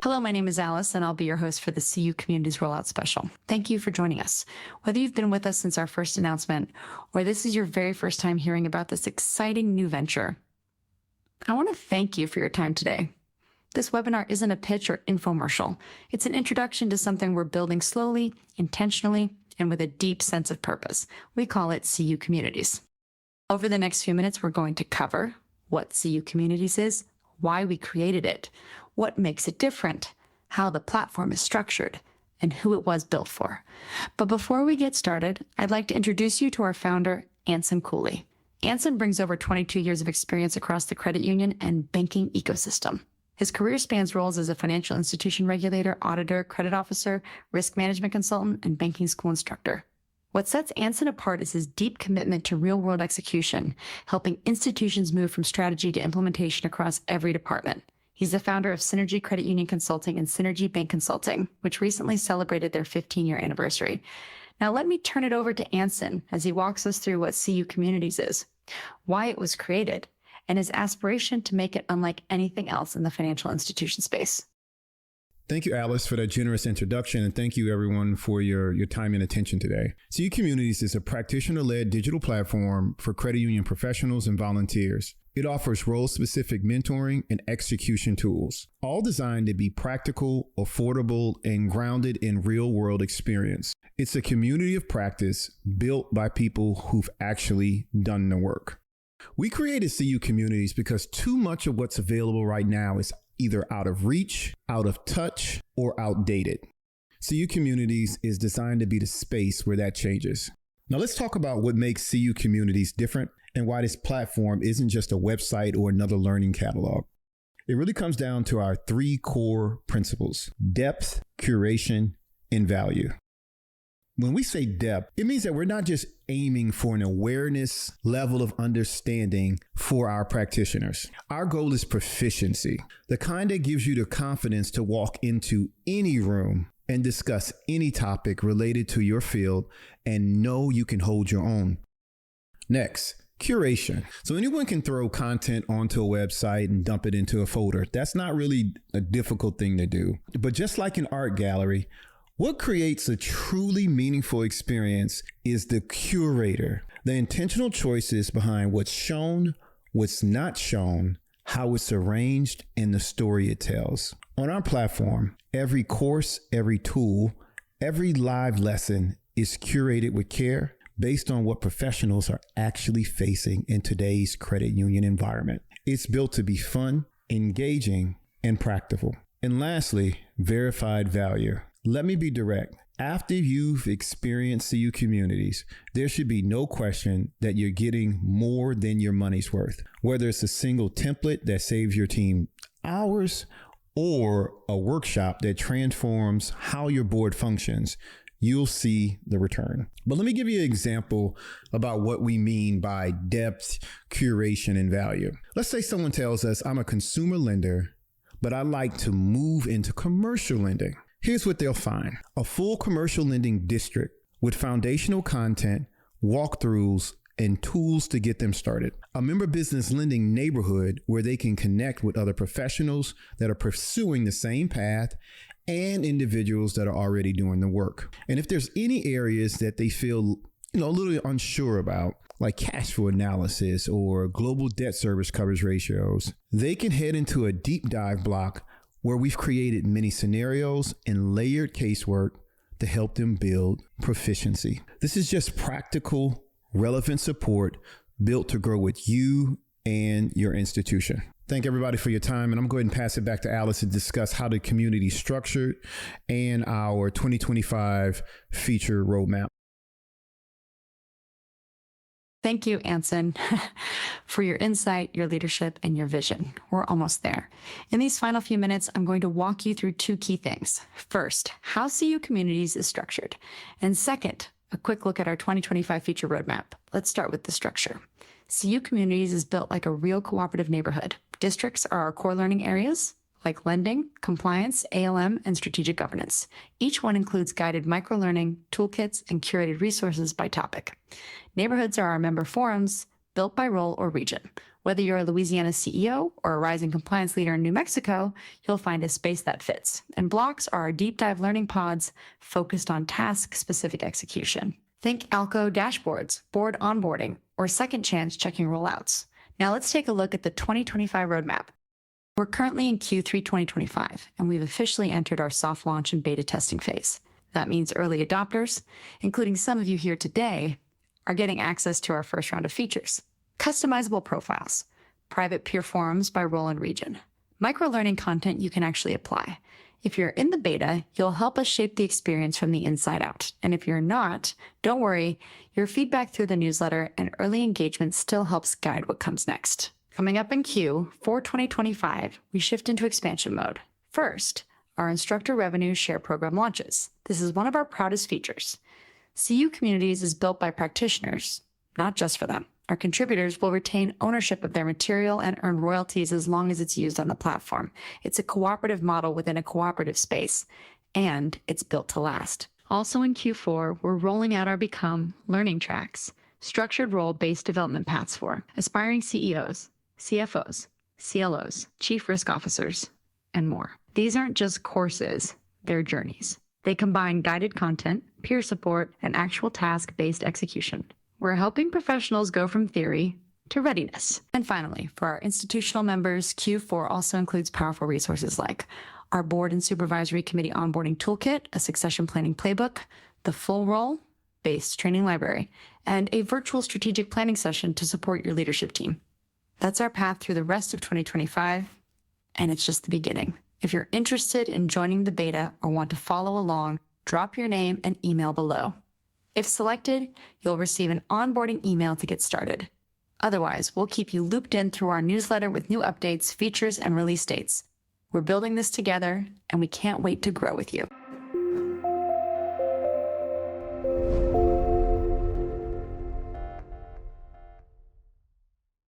Hello, my name is Alice, and I'll be your host for the CU Communities Rollout Special. Thank you for joining us. Whether you've been with us since our first announcement, or this is your very first time hearing about this exciting new venture, I want to thank you for your time today. This webinar isn't a pitch or infomercial. It's an introduction to something we're building slowly, intentionally, and with a deep sense of purpose. We call it CU Communities. Over the next few minutes, we're going to cover what CU Communities is, why we created it, what makes it different, how the platform is structured, and who it was built for. But before we get started, I'd like to introduce you to our founder, Anson Cooley. Anson brings over 22 years of experience across the credit union and banking ecosystem. His career spans roles as a financial institution regulator, auditor, credit officer, risk management consultant, and banking school instructor. What sets Anson apart is his deep commitment to real-world execution, helping institutions move from strategy to implementation across every department. He's the founder of Synergy Credit Union Consulting and Synergy Bank Consulting, which recently celebrated their 15-year anniversary. Now let me turn it over to Anson as he walks us through what CU Communities is, why it was created, and his aspiration to make it unlike anything else in the financial institution space. Thank you, Alice, for that generous introduction, and thank you, everyone, for your time and attention today. CU Communities is a practitioner-led digital platform for credit union professionals and volunteers. It offers role-specific mentoring and execution tools, all designed to be practical, affordable, and grounded in real-world experience. It's a community of practice built by people who've actually done the work. We created CU Communities because too much of what's available right now is either out of reach, out of touch, or outdated. CU Communities is designed to be the space where that changes. Now let's talk about what makes CU Communities different and why this platform isn't just a website or another learning catalog. It really comes down to our three core principles: depth, curation, and value. When we say depth, it means that we're not just aiming for an awareness level of understanding for our practitioners. Our goal is proficiency, the kind that gives you the confidence to walk into any room and discuss any topic related to your field and know you can hold your own. Next, curation. So anyone can throw content onto a website and dump it into a folder. That's not really a difficult thing to do. But just like an art gallery, what creates a truly meaningful experience is the curator, the intentional choices behind what's shown, what's not shown, how it's arranged, and the story it tells. On our platform, every course, every tool, every live lesson is curated with care based on what professionals are actually facing in today's credit union environment. It's built to be fun, engaging, and practical. And lastly, verified value. Let me be direct. After you've experienced CU Communities, there should be no question that you're getting more than your money's worth. Whether it's a single template that saves your team hours or a workshop that transforms how your board functions, you'll see the return. But let me give you an example about what we mean by depth, curation, and value. Let's say someone tells us, I'm a consumer lender, but I like to move into commercial lending. Here's what they'll find: a full commercial lending district with foundational content, walkthroughs, and tools to get them started. A member business lending neighborhood where they can connect with other professionals that are pursuing the same path and individuals that are already doing the work. And if there's any areas that they feel a little unsure about, like cash flow analysis or global debt service coverage ratios, they can head into a deep dive block where we've created many scenarios and layered casework to help them build proficiency. This is just practical, relevant support built to grow with you and your institution. Thank everybody for your time, and I'm going to go ahead and pass it back to Alice to discuss how the community is structured and our 2025 feature roadmap. Thank you, Anson, for your insight, your leadership, and your vision. We're almost there. In these final few minutes, I'm going to walk you through two key things. First, how CU Communities is structured. And second, a quick look at our 2025 feature roadmap. Let's start with the structure. CU Communities is built like a real cooperative neighborhood. Districts are our core learning areas, like lending, compliance, ALM, and strategic governance. Each one includes guided microlearning, toolkits, and curated resources by topic. Neighborhoods are our member forums, built by role or region. Whether you're a Louisiana CEO or a rising compliance leader in New Mexico, you'll find a space that fits. And blocks are our deep dive learning pods focused on task-specific execution. Think Alco dashboards, board onboarding, or second chance checking rollouts. Now let's take a look at the 2025 roadmap. We're currently in Q3 2025, and we've officially entered our soft launch and beta testing phase. That means early adopters, including some of you here today, are getting access to our first round of features. Customizable profiles, private peer forums by role and region, micro-learning content you can actually apply. If you're in the beta, you'll help us shape the experience from the inside out. And if you're not, don't worry, your feedback through the newsletter and early engagement still helps guide what comes next. Coming up in Q for 2025, we shift into expansion mode. First, our instructor revenue share program launches. This is one of our proudest features. CU Communities is built by practitioners, not just for them. Our contributors will retain ownership of their material and earn royalties as long as it's used on the platform. It's a cooperative model within a cooperative space, and it's built to last. Also in Q4, we're rolling out our Become learning tracks, structured role-based development paths for aspiring CEOs, CFOs, CLOs, chief risk officers, and more. These aren't just courses, they're journeys. They combine guided content, peer support, and actual task-based execution. We're helping professionals go from theory to readiness. And finally, for our institutional members, Q4 also includes powerful resources like our board and supervisory committee onboarding toolkit, a succession planning playbook, the full role-based training library, and a virtual strategic planning session to support your leadership team. That's our path through the rest of 2025, and it's just the beginning. If you're interested in joining the beta or want to follow along, drop your name and email below. If selected, you'll receive an onboarding email to get started. Otherwise, we'll keep you looped in through our newsletter with new updates, features, and release dates. We're building this together, and we can't wait to grow with you.